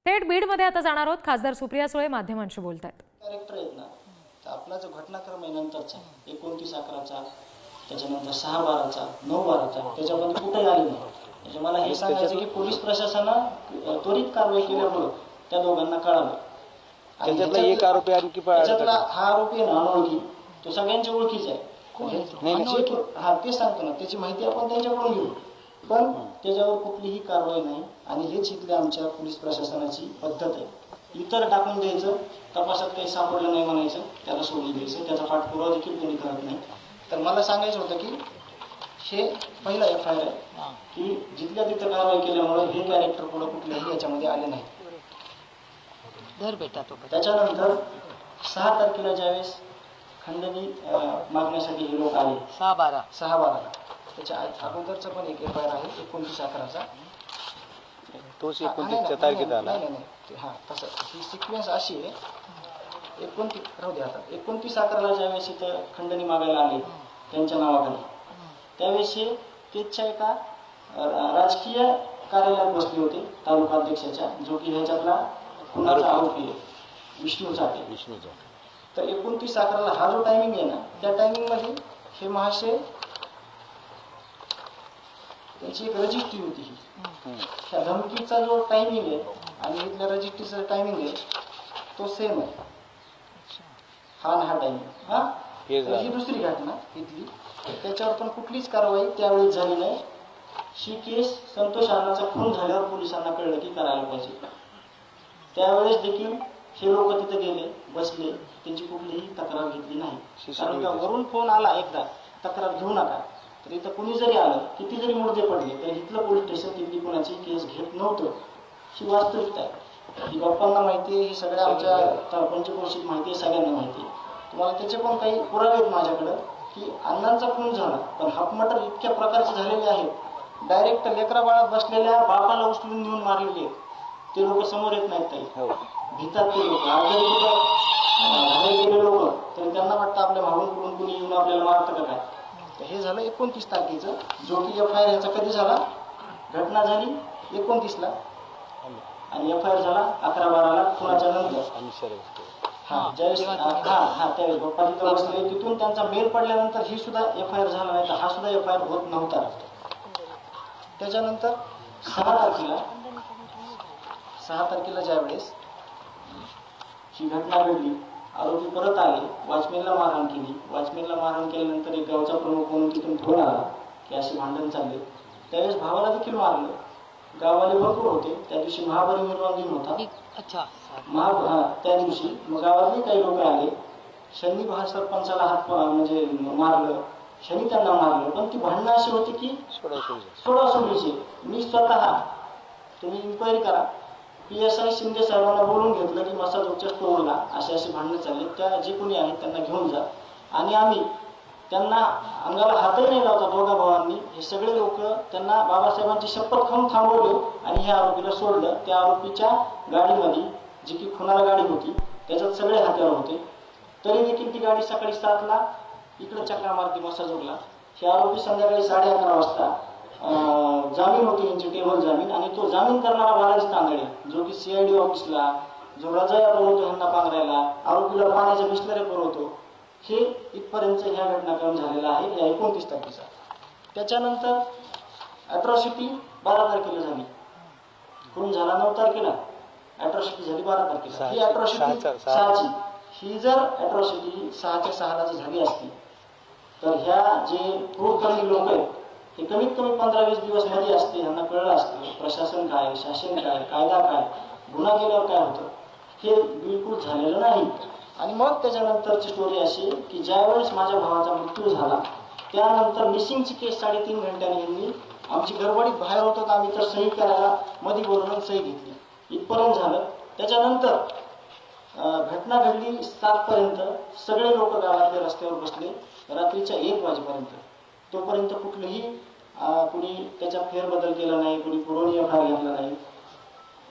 थेट बीडमध्ये आता जाणार आहोत. खासदार सुप्रिया सुळे माध्यमांशी बोलतायत. कॅरेक्टर आहेत ना, तर आपला जो घटनाक्रम आहे नंतरचा 29/11चा, त्याच्यानंतर 6/12चा, 9/12चा, त्याच्यामध्ये कुठेही आले नाही. म्हणजे मला हे सांगायचं की पोलीस प्रशासनानं त्वरित कारवाई केल्यामुळं त्या दोघांना कळालं. एक आरोपी आणखी त्याच्यातला हा आरोपी आहे ना, अनोळखी, तो सगळ्यांच्या ओळखीचा आहे. हा ते सांगतो ना, त्याची माहिती आपण त्यांच्याकडून घेऊ, पण त्याच्यावर कुठलीही कारवाई नाही. आणि हेच इथल्या आमच्या पोलीस प्रशासनाची पद्धत आहे. इतर टाकून द्यायचं, तपासात काही सापडलं नाही म्हणायचं, त्याला सोडून द्यायचं, त्याचा पाठपुरावा देखील कोणी करत नाही. तर मला सांगायचं होतं की हे पहिला FIR आहे की जिथल्या तिथं कारवाई केल्यामुळे हे कॅरेक्टर पुढे कुठल्याही याच्यामध्ये आले नाही. त्याच्यानंतर 6 तारखेला ज्यावेळेस खंडणी मागण्यासाठी हे लोक आले 6/12ला, त्याच्या अगोदरचा पण एक FIR आहे 29/11चा. तोच 29च्या तारखेत आला. नाही, हा तसं ही सिक्वेन्स अशी आहे. 29/11ला ज्यावेळेस इथं खंडणी मागायला आले त्यांच्या नावाखाली, त्यावेळेस हे तेजच्या एका राजकीय कार्यालयात बसले होते, तालुका अध्यक्षाच्या, जो की ह्याच्यातला खुनाचा आरोपी आहे, विष्णू चाटे. तर 29/11ला हा जो टायमिंग आहे ना, त्या टायमिंगमध्ये हे महाशय त्याची एक रजिस्ट्री होती. ही त्या धमकीचा जो टायमिंग आहे आणि इथल्या रजिस्ट्रीचा टायमिंग आहे तो सेम आहे. हा टायमिंग. ही दुसरी घटना इथली, त्याच्यावर पण कुठलीच कारवाई त्यावेळी झाली नाही. ही केस संतोष अण्णाचा खून झाल्यावर पोलिसांना कळलं की करायला पाहिजे. त्यावेळेस देखील हे लोक तिथे गेले, बसले, त्यांची कुठलीही तक्रार घेतली नाही. कारण का वरून फोन आला एकदा, तक्रार घेऊ नका. तर इथं कुणी जरी आलं, किती जरी मुर्दे पडले, तर इथलं पोलीस स्टेशन तिथली कोणाची केस घेत नव्हतं. ही वास्तविकता आहे. ही बाप्पांना माहिती आहे, ही सगळ्या आमच्या पंचक्रोशीत माहिती आहे, सगळ्यांना माहिती आहे. तुम्हाला त्याचे पण काही पुरावे आहेत माझ्याकडं की अण्णांचा खून झाला, पण हाफमटर इतक्या प्रकारचे झालेले आहेत. डायरेक्ट लेकरा बाळात बसलेल्या बापाला उचलून नेऊन मारलेले आहेत. ते लोक समोर येत नाहीत काही, भीतात ते लोक. आजारी गेले लोक, तर त्यांना वाटतं आपल्या मागून कुठून कुणी येऊन आपल्याला मारतं का काय. तर हे झालं 29 तारखेचं, जो की FIR ह्याचा कधी झाला, घटना झाली 29ला आणि FIR झाला 11/12ला खुनाच्या नंतर. ज्यावेळेस त्यावेळेस बाप्पा तिथं बसले, तिथून त्यांचा मेल पडल्यानंतर ही सुद्धा FIR झाला नाही, तर हा सुद्धा FIR होत नव्हता. त्याच्यानंतर 6 तारखेला ज्यावेळेस ही घटना घडली, आरोपी परत आले, वॉचमॅनला मारहाण केली. वॉचमॅनला मारहाण केल्यानंतर एक गावचा प्रमुख म्हणून तिथून फोन आला की असे भांडण चालले. त्यावेळेस भावाला देखील मारलं. गाववाले भरपूर होते. त्या दिवशी महापरिनिर्वाण दिन होता. त्या दिवशी मग गावातले काही लोक आले, शनी सरपंचाला हात म्हणजे मारलं, शनी त्यांना मारलं. पण ती भांडणं अशी होती की सोडासोडीची. मी स्वतः, तुम्ही इन्क्वायरी करा, PSI शिंदे साहेबांना बोलून घेतलं की मसा चौकच्या स्टोअरला अशी भांडणं चालली, त्या जे कोणी आहेत त्यांना घेऊन जा. आणि आम्ही त्यांना अंगाला हातही नाही लावता, दोघा भावांनी. हे सगळे लोक त्यांना बाबासाहेबांची शपथ खाऊन थांबवले आणि ह्या आरोपीला सोडलं. त्या आरोपीच्या गाडीमध्ये, जी की खुनाला गाडी होती, त्याच्यात सगळे हत्यार होते. तरी देखील ती गाडी सकाळी 7ला इकडे चक्रा मारती मसाजोगला. हे आरोपी संध्याकाळी 11:30 वाजता जामीन होती यांची, टेबल जामीन. आणि तो जामीन करणारा बालाजी तांदळे, जो की CID ऑफिसला, जो रजाया पुरवतो ह्यांना पांघरायला, आरोपीला पाण्याच्या बिस्लऱ्या पुरवतो, हे इथपर्यंत ह्या घटनाक्रम झालेला आहे या 29 तारखेचा. त्याच्यानंतर अॅट्रॉसिटी 12 तारखेला झाली. खून झाला 9 तारखेला, अॅट्रॉसिटी झाली 12 तारखेला. ही अॅट्रॉसिटी 6ची. ही जर अॅट्रॉसिटी 6च्या 6ला जर झाली असती, तर ह्या जे प्रूफकर्मी लोक आहेत हे कमीत कमी 15-20 दिवस मध्ये असते. यांना कळलं असतं प्रशासन काय, शासन काय, कायदा काय, गुन्हा केल्यावर काय होतं. हे बिलकुल झालेलं नाही. आणि मग त्याच्यानंतरची स्टोरी अशी की ज्यावेळेस माझ्या भावाचा मृत्यू झाला, त्यानंतर मिसिंगची केस 3.5 घंट्याने यांनी, आमची गडबडीत बाहेर होतो तर आम्ही तर सही करायला मध्ये बोलवून सही घेतली, इथपर्यंत झालं. त्याच्यानंतर घटना घडली 7 पर्यंत. सगळे लोक गावातले रस्त्यावर बसले रात्रीच्या 1 वाजेपर्यंत. तोपर्यंत कुठलंही कुणी त्याच्यात फेरबदल केला नाही, कुणी पुरवणी FIR घेतला नाही.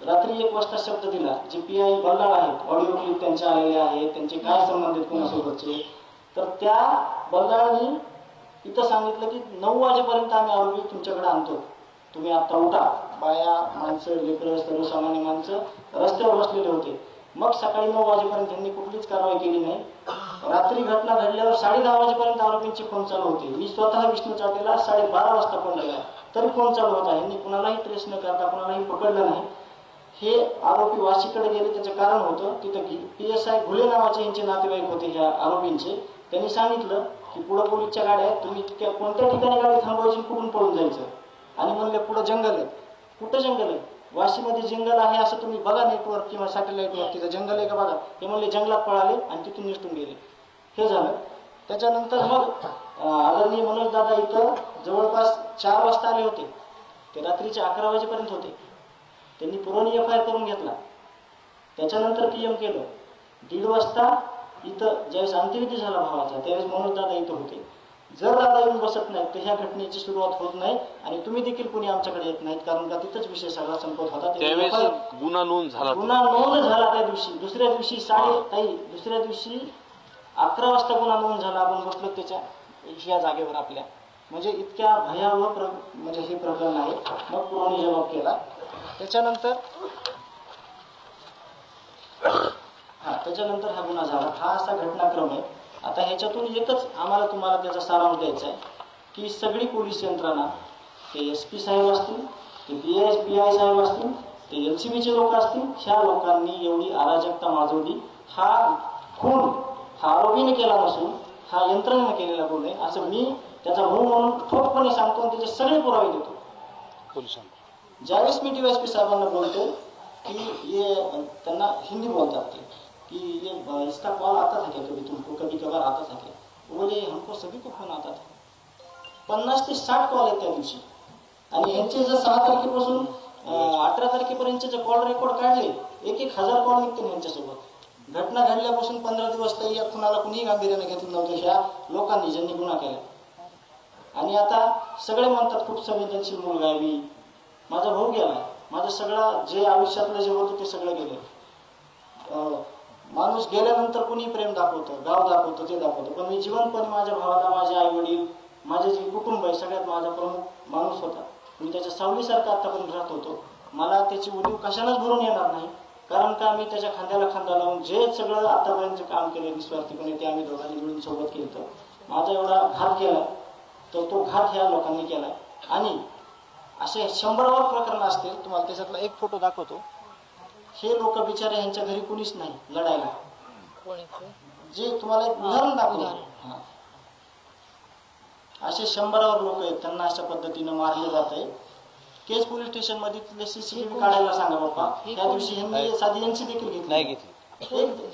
रात्री 1 वाजता शब्द दिला, जे PI बल्लाळ आहेत, ऑडिओ क्लिप त्यांचे आलेले आहेत, त्यांचे काय संबंध आहेत कोणासोबतचे, तर त्या बल्लाळांनी इथं सांगितलं की 9 वाजेपर्यंत आम्ही आरोपी तुमच्याकडे आणतो. तुम्ही आता उठा. बाया, माणसं, लेकरं, सर्वसामान्य माणसं रस्त्यावर बसलेले होते. मग सकाळी 9 वाजेपर्यंत त्यांनी कुठलीच कारवाई केली नाही. रात्री घटना घडल्यावर 10:30 वाजेपर्यंत आरोपींचे फोन चालू होते. मी स्वतः विष्णू चाटेला 12:30 वाजता फोन लागला तरी फोन चालू होता. यांनी कुणालाही ट्रेस न करता कुणालाही पकडलं नाही. हे आरोपी वाशीकडे गेले त्याचं कारण होतं, तिथं PSI घुले नावाचे यांचे नातेवाईक होते ह्या आरोपींचे. त्यांनी सांगितलं की पुढं पोलीसच्या गाड्या आहेत, तुम्ही कोणत्या ठिकाणी गाडी थांबवायची, कुठून पळून जायचं. आणि म्हणले पुढं जंगल आहे. कुठं जंगल आहे? वाशीमध्ये जंगल आहे असं तुम्ही बघा नेटवर्क किंवा सॅटेलाईटवर, तिथं जंगल आहे का बघा. ते म्हणले जंगलात पळाले आणि तिथून निसटून गेले. हे झालं. त्याच्यानंतर मग आदरणीय मनोज दादा इथं जवळपास 4 वाजता आले होते. ते रात्रीचे 11 वाजेपर्यंत होते. त्यांनी पुरवणी FIR करून घेतला. त्याच्यानंतर PM केलं. 1:30 वाजता इथं ज्यावेळेस अंत्यविधी झाला भावाचा त्यावेळेस मनोज दादा इथं होते. जर दादा येऊन बसत नाहीत तर ह्या घटनेची सुरुवात होत नाही आणि तुम्ही देखील कोणी आमच्याकडे येत नाहीत, कारण का तिथंच विषय सगळा संपत होता. त्यावेळेस गुन्हा नोंद झाला त्या दिवशी. दुसऱ्या दिवशी 11 वाजता गुन्हा नोंद झाला. आपण बसलो त्याच्या ह्या जागेवर आपल्या, म्हणजे इतक्या भयावह म्हणजे हे प्रकरण आहे. मग पुरवणी जबाब केला. त्याच्यानंतर हा गुन्हा झाला. हा असा घटनाक्रम आहे. आता ह्याच्यातून एकच आम्हाला तुम्हाला त्याचा सारांश द्यायचा आहे की सगळी पोलीस यंत्रणा, ते SP साहेब असतील, ते PI साहेब असतील, ते LCBचे लोक असतील, ह्या लोकांनी एवढी अराजकता माजवली. हा खून हा आरोपीने केला नसून हा यंत्रणेने केलेला गुन्हा आहे असं मी त्याचा भाऊ म्हणून ठोकपणे सांगतो आणि त्याचे सगळे पुरावे देतो पोलिसांना. ज्यावेळेस मी DYSP साहेबांना बोलतो कि ये त्यांना हिंदी बोलतात ते कि ये इसका कॉल आता था क्या कभी तुमको, कभी कभार आता था क्या. बोले हमको सभी को फोन आता था. 50 ते 60 कॉल आहेत त्या दिवशी. आणि यांचे जर 6 तारखेपासून 18 तारखेपर्यंतचे जे कॉल रेकॉर्ड काढले 1,000 कॉल निघते यांच्यासोबत. घटना घडल्यापासून 15 दिवस तरी या खुनाला कुणीही गांभीर्याने घेतलं नव्हतं ह्या लोकांनी ज्यांनी गुन्हा केला. आणि आता सगळे म्हणतात खूप संवेदनशील मुलगा आहे मी. माझा भाऊ गेला. माझं सगळं जे आयुष्यातलं जे होतं ते सगळं गेलं. माणूस गेल्यानंतर कुणी प्रेम दाखवतं, गाव दाखवतं, ते दाखवतं, पण मी जिवंतपणे माझ्या भावाला, माझे आई वडील, माझे जे कुटुंब आहे सगळ्यात माझा प्रमुख माणूस होता. मी त्याच्या सावलीसारखा आतापर्यंत राहत होतो. मला त्याची उणीव कशालाच भरून येणार नाही, कारण का मी त्याच्या खांद्याला खांदा लावून जे सगळं आतापर्यंत काम केलं निस्वार्थीपणे ते आम्ही दोघांनी मिळून सोबत केलं. माझा एवढा घात केला तर तो घात ह्या लोकांनी केलाय. आणि असे 100वर प्रकरण असतील. तुम्हाला त्याच्यातला एक फोटो दाखवतो. हे लोक बिचारे यांच्या घरी कुणीच नाही लढायला. जे तुम्हाला एक उदाहरण दाखवतो. असे 100वर लोक आहेत, त्यांना अशा पद्धतीनं मारले जात आहे. केज पोलीस स्टेशन मध्ये CCTV काढायला सांगा बाप्पा. त्या दिवशी यांनी साधी यांची देखील घेतली.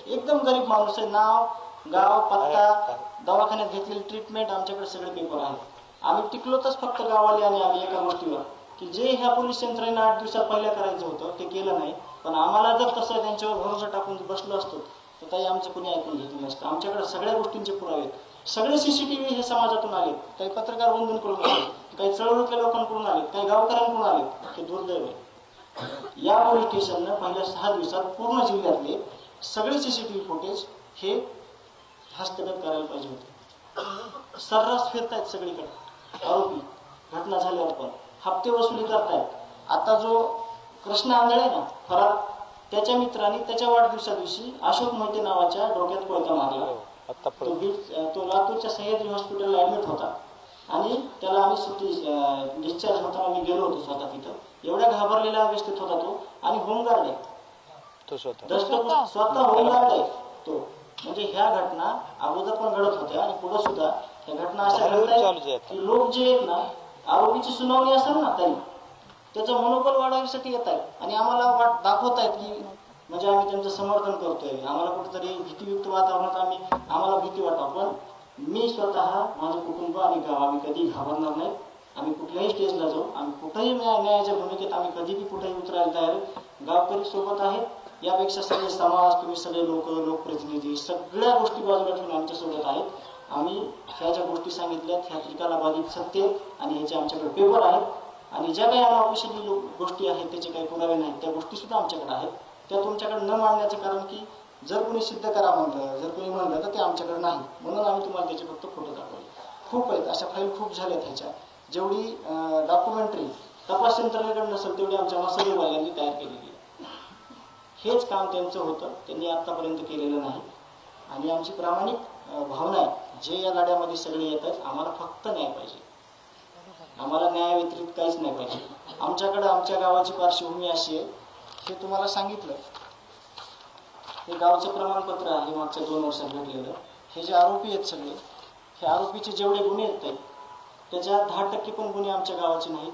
एकदम गरीब माणूस आहे. नाव, गाव, पत्ता, दवाखान्यात घेतलेली ट्रीटमेंट, आमच्याकडे सगळे पेपर आहेत. आम्ही टिकलोतच फक्त गावाले आणि आम्ही एका गोष्टीवर की जे ह्या पोलीस यंत्रणेनं 8 दिवसात पहिल्या करायचं होतं ते केलं नाही. पण आम्हाला जर तसं त्यांच्यावर भरोसा टाकून बसलो असतो तर काही आमचं कोणी ऐकून घेतलं नसतं. आमच्याकडे सगळ्या गोष्टींचे पुरावे आहेत. सगळे CCTV हे समाजातून आले. काही पत्रकार बंधूंकडून आले, काही चळवळीतल्या लोकांकडून आले, काही गावकऱ्यांकडून आले. हे दुर्दैव आहे. या पोलीस स्टेशननं पहिल्या 6 दिवसात पूर्ण जिल्ह्यातले सगळे CCTV फुटेज हे हस्तगत करायला पाहिजे होते. सर्रास फिरतायत सगळीकडे आरोपी. घटना झाल्यावर पण हप्ते वसुली करतायत. आता जो कृष्ण आंधळे ना फरार, त्याच्या मित्रांनी त्याच्या वाढदिवसा दिवशी अशोक मोहिते नावाच्या डोक्यात कोयता मारला. तो लातूरच्या सह्याद्री हॉस्पिटलला ऍडमिट होता आणि त्याला आम्ही सुट्टी डिस्चार्ज होताना मी गेलो होतो स्वतः तिथं. एवढ्या घाबरलेल्या अवस्थेत होता तो. आणि होमगार्ड आहे तो, स्वतः होमगार्ड आहे तो. म्हणजे ह्या घटना अगोदर पण घडत होत्या आणि पुढे सुद्धा ह्या घटना अशा घडतात की लोक जे आहेत ना, आरोपीची सुनावणी असेल ना तरी त्याचं मनोबल वाढवण्यासाठी येत आहेत आणि आम्हाला दाखवत आहेत की म्हणजे आम्ही त्यांचं समर्थन करतोय. आम्हाला कुठेतरी भीतीयुक्त वातावरणात आम्हाला भीती वाटावं. पण मी स्वतः, माझं कुटुंब आणि गाव आम्ही कधी घाबरणार नाही. आम्ही कुठल्याही स्टेजला जाऊ, आम्ही कुठेही न्यायाच्या भूमिकेत आम्ही कधीही कुठेही उतरायला तयार आहे. गावकरी सोबत आहेत. यापेक्षा सगळे समाज, तुम्ही सगळे लोक, लोकप्रतिनिधी सगळ्या गोष्टी बाजूला ठेवून आमच्यासोबत आहेत. आम्ही ह्या ज्या गोष्टी सांगितल्यात ह्या त्रिकाला बाधित सत्य आणि ह्याचे आमच्याकडे पेपर आहेत. आणि ज्या काही अनऑफिशियल गोष्टी आहेत त्याचे काही पुरावे नाहीत त्या गोष्टी सुद्धा आमच्याकडे आहेत. त्या तुमच्याकडे न मांडण्याचं कारण की जर कोणी सिद्ध करा म्हणलं, जर कोणी म्हणलं तर ते आमच्याकडे नाही. म्हणून आम्ही तुम्हाला त्याचे फक्त फोटो दाखवले. खूप आहेत अशा फाईल, खूप झाल्यात ह्याच्या. जेवढी डॉक्युमेंटरी तपास यंत्रणेकडे नसेल तेवढी आमच्या मसाले वाल्यांनी तयार केलेली आहे. हेच काम त्यांचं होतं, त्यांनी आतापर्यंत केलेलं नाही. आणि आमची प्रामाणिक भावना आहे, जे या लढ्यामध्ये सगळे येतात आम्हाला फक्त न्याय पाहिजे. आम्हाला न्याय व्यतिरिक्त काहीच नाही पाहिजे. आमच्याकडे आमच्या गावाची पार्श्वभूमी अशी आहे, हे तुम्हाला सांगितलं. हे गावचं प्रमाणपत्र आहे मागच्या 2 वर्षात भेटलेलं. हे जे आरोपी आहेत सगळे, हे आरोपीचे जेवढे गुन्हे आहेत त्याच्या 10% पण गुन्हे आमच्या गावाचे नाहीत.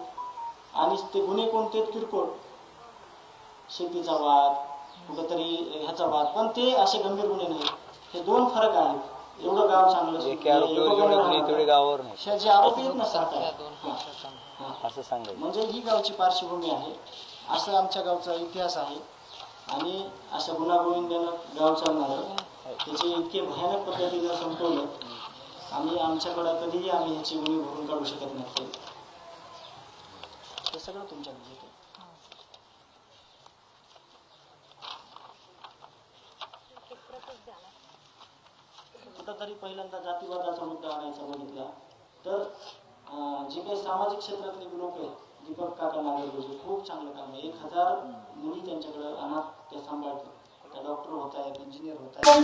आणि ते गुन्हे कोणते आहेत? किरकोळ, शेतीचा वाद, कुठंतरी ह्याचा वाद, पण ते असे गंभीर गुन्हे नाहीत. हे 2 फरक आहेत. एवढं गाव चांगलं ह्या जे आरोपी आहेत ना सरकार, असं सांगायचं म्हणजे ही गावची पार्श्वभूमी आहे, असं आमच्या गावचा इतिहास आहे. आणि असं गुन्हागोविंदानं गाव चालणार त्याचे इतके भयानक पद्धतीनं संपवलं. आणि आमच्याकडं कधीही आम्ही ह्याची उणीव भरून काढू शकत नाही. हे सगळं तुमच्याकडे येतं. कुठंतरी पहिल्यांदा जातीवादाचा मुद्दा आणायचा बघितला तर जे काही सामाजिक क्षेत्रातले लोक आहेत, दीपक काका नागरगोजे, खूप चांगलं काम आहे. 1000 मुली त्यांच्याकडे अनाथ त्या सांभाळतात. त्या डॉक्टर होत आहेत, इंजिनियर होत आहेत.